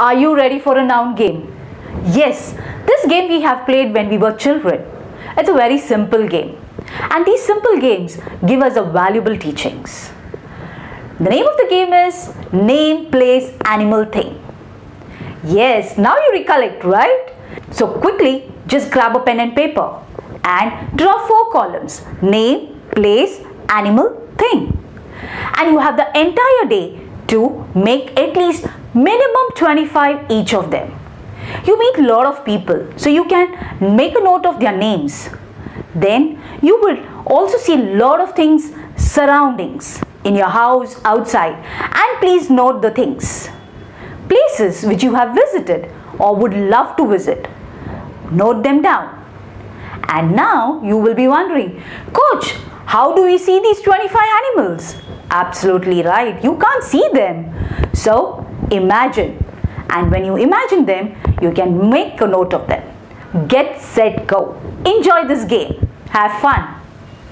Are you ready for a noun game? Yes, this game we have played when we were children. It's a very simple game. And these simple games give us a valuable teachings. The name of the game is Name, Place, Animal, Thing. Yes, now you recollect, right? So quickly, just grab a pen and paper and draw 4 columns. Name, place, animal, thing. And you have the entire day to make at least minimum 25 each of them. You meet a lot of people, so you can make a note of their names. Then you will also see a lot of things, surroundings in your house, outside, and please note the things. Places which you have visited or would love to visit. Note them down. And now you will be wondering, Coach, how do we see these 25 animals? Absolutely right, you can't see them. So imagine. And when you imagine them, you can make a note of them. Get set, go. Enjoy this game. Have fun.